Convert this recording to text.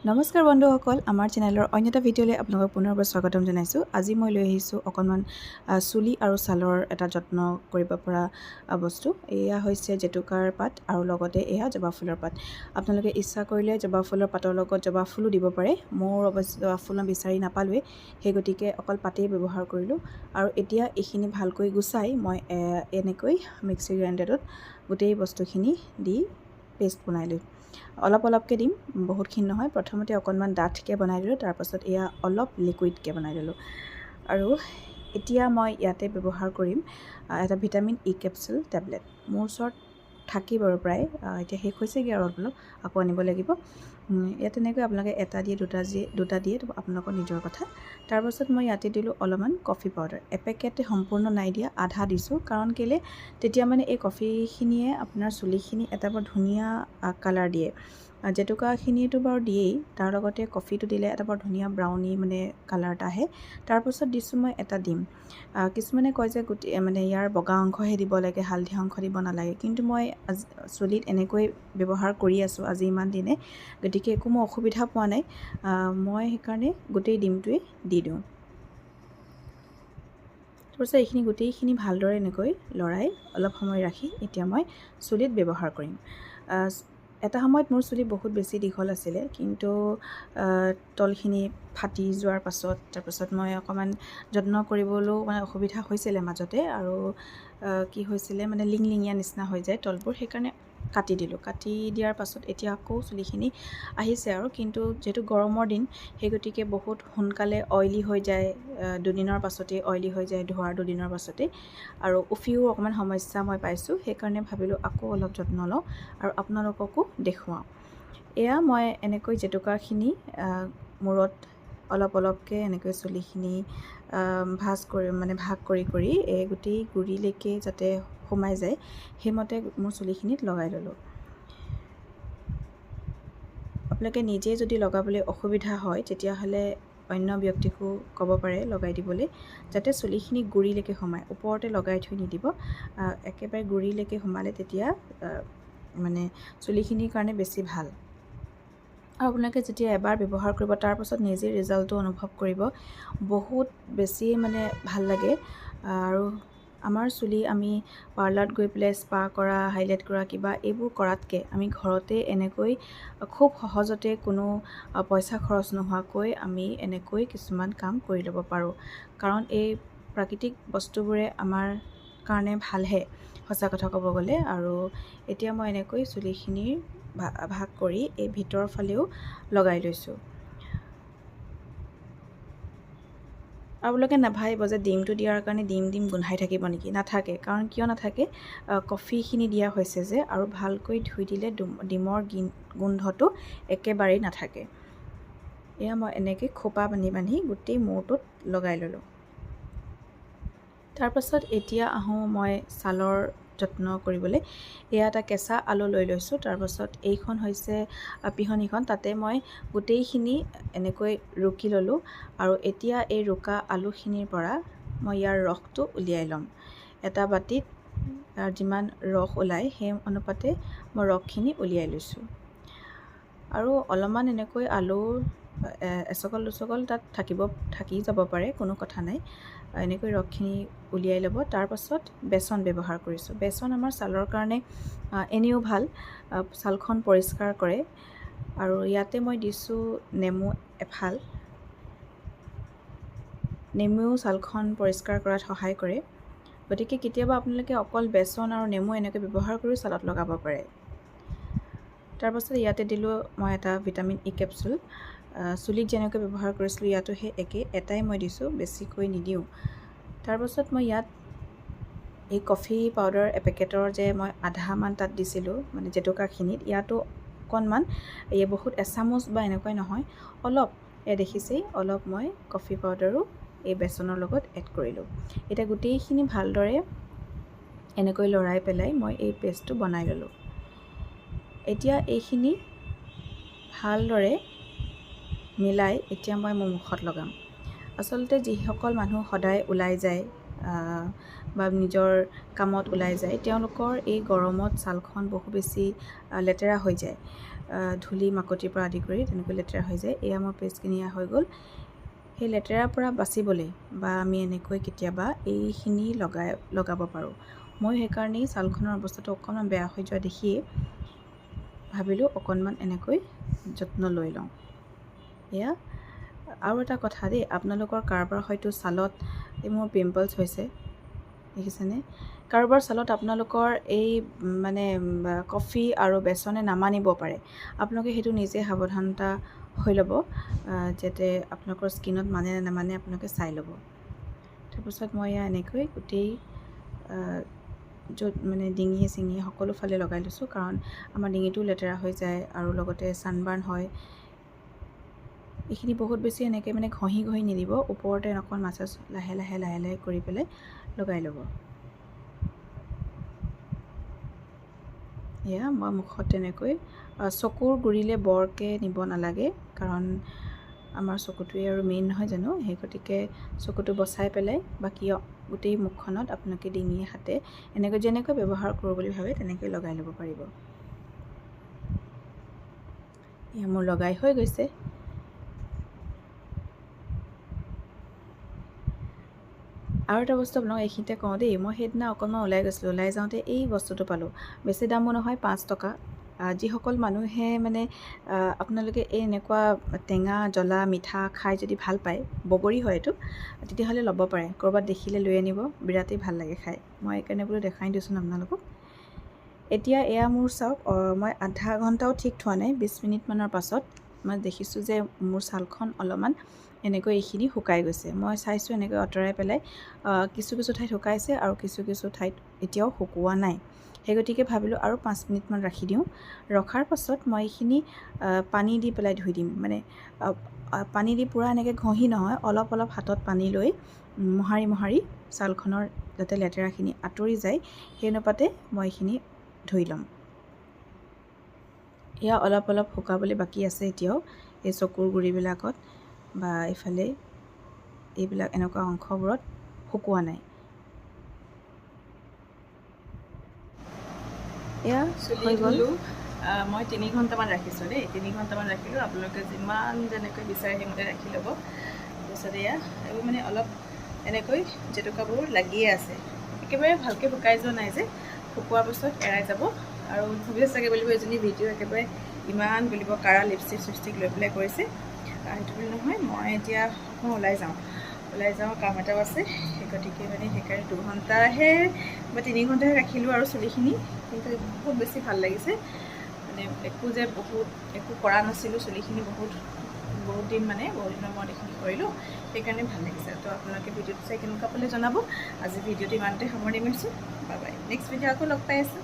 নমস্কাৰ বন্ধুসকল, আমাৰ চেনেলৰ অন্য এটা ভিডিঅ'লৈ আপোনালোকক পুনৰবাৰ স্বাগতম জনাইছোঁ। আজি মই লৈ আহিছোঁ অকণমান চুলি আৰু ছালৰ এটা যত্ন কৰিব পৰা বস্তু। এয়া হৈছে জেতুকাৰ পাত আৰু লগতে এয়া জবা ফুলৰ পাত। আপোনালোকে ইচ্ছা কৰিলে জবা ফুলৰ পাতৰ লগত জবা ফুলো দিব পাৰে। মোৰ অৱশ্যে জবা ফুল বিচাৰি নাপালোৱেই, সেই গতিকে অকল পাতেই ব্যৱহাৰ কৰিলোঁ। আৰু এতিয়া এইখিনি ভালকৈ গুচাই মই এনেকৈ মিক্সি গ্ৰাইণ্ডাৰত গোটেই বস্তুখিনি দি পেষ্ট বনাই লৈ অলপ অলপকৈ দিম, বহুতখিনি নহয়। প্ৰথমতে অকণমান ডাঠকৈ বনাই দিলোঁ, তাৰপাছত এয়া অলপ লিকুইডকৈ বনাই দিলোঁ। আৰু এতিয়া মই ইয়াতে ব্যৱহাৰ কৰিম এটা ভিটামিন ই কেপচুল টেবলেট। মোৰ ওচৰত থাকি বাৰু প্ৰায়, এতিয়া শেষ হৈছেগৈ আৰু অলপ আকৌ আনিব লাগিব। ইয়াত তেনেকৈ আপোনালোকে এটা দিয়ে দুটা দিয়ে আপোনালোকৰ নিজৰ কথা। তাৰপাছত মই ইয়াতে দিলোঁ অলপমান কফি পাউডাৰ। এপেকেটে সম্পূৰ্ণ নাই দিয়া, আধা দিছোঁ। কাৰণ কেলৈ, তেতিয়া মানে এই কফিখিনিয়ে আপোনাৰ চুলিখিনি এটা বৰ ধুনীয়া কালাৰ দিয়ে। জেতুকাখিনিতো বাৰু দিয়েই, তাৰ লগতে কফিটো দিলে এটা বৰ ধুনীয়া ব্ৰাউনি মানে কালাৰ এটা আহে। তাৰপাছত দিছোঁ মই এটা ডিম। কিছুমানে কয় যে গোটেই মানে ইয়াৰ বগা অংশহে দিব লাগে, হালধীয়া অংশ দিব নালাগে, কিন্তু মই চুলিত এনেকৈ ব্যৱহাৰ কৰি আছোঁ আজি ইমান দিনে, গতিকে একো মই অসুবিধা পোৱা নাই। মই সেইকাৰণে গোটেই ডিমটোৱে দি দিওঁ। তাৰপিছত এইখিনি গোটেইখিনি ভালদৰে এনেকৈ লৰাই অলপ সময় ৰাখি এতিয়া মই চুলিত ব্যৱহাৰ কৰিম। এটা সময়ত মোৰ চুলি বহুত বেছি দীঘল আছিলে, কিন্তু তলখিনি ফাটি যোৱাৰ তাৰপাছত মই অকণমান যত্ন কৰিবলৈও মানে অসুবিধা হৈছিলে মাজতে। আৰু কি হৈছিলে মানে লিংলিঙীয়া নিচিনা হৈ যায় তলবোৰ, সেইকাৰণে কাটি দিলোঁ। কাটি দিয়াৰ পাছত এতিয়া আকৌ চুলিখিনি আহিছে আৰু, কিন্তু যিহেতু গৰমৰ দিন সেই গতিকে বহুত সোনকালে অইলি হৈ যায়, দুদিনৰ পাছতেই অইলি হৈ যায়, ধোৱাৰ দুদিনৰ পাছতেই। আৰু উফিও অকণমান সমস্যা মই পাইছোঁ, সেইকাৰণে ভাবিলোঁ আকৌ অলপ যত্ন লওঁ আৰু আপোনালোককো দেখুৱাওঁ। এয়া মই এনেকৈ জেতুকাখিনি মূৰত অলপ অলপকৈ এনেকৈ চুলিখিনি ভাগ কৰি এই গোটেই গুৰিলৈকে যাতে সোমাই যায়, সেইমতে মোৰ চুলিখিনিত লগাই ল'লোঁ। আপোনালোকে নিজে যদি লগাবলৈ অসুবিধা হয়, তেতিয়াহ'লে অন্য ব্যক্তিকো ক'ব পাৰে লগাই দিবলৈ, যাতে চুলিখিনি গুৰিলৈকে সোমায়। ওপৰতে লগাই থৈ নিদিব, একেবাৰে গুৰিলৈকে সোমালে তেতিয়া মানে চুলিখিনিৰ কাৰণে বেছি ভাল। আৰু আপোনালোকে যেতিয়া এবাৰ ব্যৱহাৰ কৰিব, তাৰপাছত নিজে ৰিজাল্টটো অনুভৱ কৰিব, বহুত বেছি মানে ভাল লাগে। আৰু আমাৰ চুলি আমি পাৰ্লাৰত গৈ পেলাই স্পা কৰা, হাইলাইট কৰা, কিবা এইবোৰ কৰাতকৈ আমি ঘৰতে এনেকৈ খুব সহজতে কোনো পইচা খৰচ নোহোৱাকৈ আমি এনেকৈ কিছুমান কাম কৰি ল'ব পাৰোঁ। কাৰণ এই প্ৰাকৃতিক বস্তুবোৰে আমাৰ কাৰণে ভালহে, সঁচা কথা ক'ব গ'লে। আৰু এতিয়া মই এনেকৈ চুলিখিনিৰ ভাগ কৰি এই ভিতৰৰ ফালেও লগাই লৈছোঁ। আৰু আপোনালোকে নাভাবিব যে ডিমটো দিয়াৰ কাৰণে ডিম গোন্ধাই থাকিব নেকি, নাথাকে। কাৰণ কিয় নাথাকে, কফিখিনি দিয়া হৈছে যে, আৰু ভালকৈ ধুই দিলে ডিমৰ গোন্ধটো একেবাৰেই নাথাকে। এয়া মই এনেকৈ খোপা বান্ধি গোটেই মূৰটোত লগাই ল'লোঁ। তাৰপাছত এতিয়া আহোঁ মই ছালৰ যত্ন কৰিবলৈ। এয়া এটা কেঁচা আলু লৈ লৈছোঁ। তাৰপাছত এইখন হৈছে পিহনিখন, তাতে মই গোটেইখিনি এনেকৈ ৰুকি ল'লোঁ। আৰু এতিয়া এই ৰুকা আলুখিনিৰ পৰা মই ইয়াৰ ৰসটো উলিয়াই ল'ম। এটা বাতিত যিমান ৰস ওলায় সেই অনুপাতে মই ৰসখিনি উলিয়াই লৈছোঁ। আৰু অলপমান এনেকৈ আলু এচকল দুচকল তাত থাকি যাব পাৰে, কোনো কথা নাই। এনেকৈ ৰসখিনি উলিয়াই ল'ব। তাৰপাছত বেচন ব্যৱহাৰ কৰিছোঁ। বেচন আমাৰ ছালৰ কাৰণে এনেও ভাল, ছালখন পৰিষ্কাৰ কৰে। আৰু ইয়াতে মই দিছোঁ নেমু এফাল। নেমুৱেও ছালখন পৰিষ্কাৰ কৰাত সহায় কৰে, গতিকে কেতিয়াবা আপোনালোকে অকল বেচন আৰু নেমু এনেকৈ ব্যৱহাৰ কৰি ছালত লগাব পাৰে। তাৰপাছত ইয়াতে দিলোঁ মই এটা ভিটামিন ই কেপচুল। চুলিত যেনেকৈ ব্যৱহাৰ কৰিছিলোঁ ইয়াতো সেই একেই, এটাই মই দিছোঁ, বেছিকৈ নিদিওঁ। তাৰপাছত মই ইয়াত এই কফি পাউডাৰ এপেকেটৰ যে মই আধামান তাত দিছিলোঁ, মানে জেতুকাখিনিত, ইয়াতো অকণমান, বহুত এচামুচ বা এনেকুৱাই নহয়, অলপ দেখিছেই, অলপ মই কফি পাউডাৰো এই বেচনৰ লগত এড কৰিলোঁ। এতিয়া গোটেইখিনি ভালদৰে এনেকৈ লৰাই পেলাই মই এই পেষ্টটো বনাই ল'লোঁ। এতিয়া এইখিনি ভালদৰে মিলাই এতিয়া মই মোৰ মুখত লগাম। আচলতে যিসকল মানুহ সদায় ওলাই যায় বা নিজৰ কামত ওলাই যায়, তেওঁলোকৰ এই গৰমত ছালখন বহু বেছি লেতেৰা হৈ যায়। ধূলি মাকতিৰ পৰা আদি কৰি তেনেকৈ লেতেৰা হৈ যায়। এয়া মোৰ পেষ্টখিনি হৈ গ'ল। সেই লেতেৰাৰ পৰা বাচিবলৈ বা আমি এনেকৈ কেতিয়াবা এইখিনি লগাব পাৰোঁ। মই সেইকাৰণেই ছালখনৰ অৱস্থাটো অকণমান বেয়া হৈ যোৱা দেখিয়ে ভাবিলোঁ অকণমান এনেকৈ যত্ন লৈ লওঁ। এয়া আৰু এটা কথা দেই, আপোনালোকৰ কাৰোবাৰ হয়তো ছালত মোৰ পিম্পলছ হৈছে, দেখিছেনে? কাৰোবাৰ ছালত আপোনালোকৰ এই মানে কফি আৰু বেচনে নামানিব পাৰে। আপোনালোকে সেইটো নিজে সাৱধানতা হৈ ল'ব, যাতে আপোনালোকৰ স্কিনত মানে নে নামানে আপোনালোকে চাই ল'ব। তাৰপিছত মই এনেকৈ গোটেই য'ত মানে ডিঙিয়ে চিঙিয়ে সকলো ফালে লগাই লৈছোঁ, কাৰণ আমাৰ ডিঙিটোও লেতেৰা হৈ যায় আৰু লগতে ছানবাৰ্ণ হয়। এইখিনি বহুত বেছি এনেকৈ মানে ঘঁহি নিদিব, ওপৰতে অকণ মাছাজ লাহে লাহে কৰি পেলাই লগাই ল'ব। এয়া মই মুখত তেনেকৈ চকুৰ গুৰিলে বৰকৈ নিব নালাগে, কাৰণ আমাৰ চকুটোৱে আৰু মেইন নহয় জানো। সেই গতিকে চকুটো বচাই পেলাই বাকী গোটেই মুখখনত আপোনালোকে ডিঙিয়ে হাতে এনেকৈ যেনেকৈ ব্যৱহাৰ কৰোঁ বুলি ভাবে তেনেকৈ লগাই ল'ব পাৰিব। এয়া মোৰ লগাই হৈ গৈছে। আৰু এটা বস্তু আপোনালোকক এইখিনিতে কওঁ দেই, মই সেইদিনা অকণমান ওলাই গৈছিলোঁ, ওলাই যাওঁতে এই বস্তুটো পালোঁ। বেছি দামো নহয়, 5 টকা। যিসকল মানুহে মানে আপোনালোকে এই এনেকুৱা টেঙা জ্বলা মিঠা খাই যদি ভাল পায়, বগৰী হয় এইটো, তেতিয়াহ'লে ল'ব পাৰে। ক'ৰবাত দেখিলে লৈ আনিব, বিৰাটেই ভাল লাগে খাই। মই সেইকাৰণে বোলো দেখাই দিওঁচোন আপোনালোকক। এতিয়া এয়া মোৰ চাওক, মই আধা ঘণ্টাও ঠিক থোৱা নাই, 20 মিনিটমানৰ পাছত মই দেখিছোঁ যে মোৰ ছালখন অলপমান এনেকৈ এইখিনি শুকাই গৈছে। মই চাইছোঁ এনেকৈ আঁতৰাই পেলাই, কিছু ঠাইত শুকাইছে আৰু কিছু ঠাইত এতিয়াও শুকোৱা নাই। সেই গতিকে ভাবিলোঁ আৰু 5 মিনিটমান ৰাখি দিওঁ। ৰখাৰ পাছত মই এইখিনি পানী দি পেলাই ধুই দিম। মানে পানী দি পূৰা এনেকৈ ঘঁহি নহয়, অলপ হাতত পানী লৈ মোহাৰি ছালখনৰ যাতে লেতেৰাখিনি আঁতৰি যায়, সেই অনুপাতে মই এইখিনি ধুই ল'ম। এয়া অলপ শুকাবলৈ বাকী আছে এতিয়াও, এই চকুৰ গুৰিবিলাকত বা এইফালে এইবিলাক এনেকুৱা অংশবোৰত শুকোৱা নাই। এয়া হৈ গ'ল। মই 3 ঘণ্টামান ৰাখিছোঁ দেই, 3 ঘণ্টামান ৰাখিলোঁ। আপোনালোকে যিমান যেনেকৈ বিচাৰে সেইমতে ৰাখি ল'ব। তাৰপিছত এয়া এইবোৰ মানে অলপ এনেকৈ জেতুকাবোৰ লাগিয়ে আছে, একেবাৰে ভালকৈ শুকাই যোৱা নাই যে, শুকোৱাৰ পাছত এৰাই যাব। আৰু ভাবিছে চাগে বুলিব এজনী ভিডিঅ' একেবাৰে ইমান বুলিব কাৰা লিপষ্টিক লৈ পেলাই কৰিছে, সেইটো বুলি নহয়। মই এতিয়া অকণ ওলাই যাওঁ, কাম এটাও আছে। সেই গতিকে মানে সেইকাৰণে 2 ঘণ্টাহে বা 3 ঘণ্টাহে ৰাখিলোঁ আৰু চুলিখিনি, কিন্তু বহুত বেছি ভাল লাগিছে। মানে একো কৰা নাছিলোঁ, চুলিখিনি বহুত দিন মানে বহুত দিনৰ মূৰত এইখিনি কৰিলোঁ, সেইকাৰণে ভাল লাগিছে। তো আপোনালোকে ভিডিঅ'টো চাই কেনেকুৱা পালে জনাব। আজি ভিডিঅ'টো ইমানতে সামৰণি মাৰিছোঁ। Bye bye. নেক্সট ভিডিঅ' আকৌ লগ পাই আছোঁ।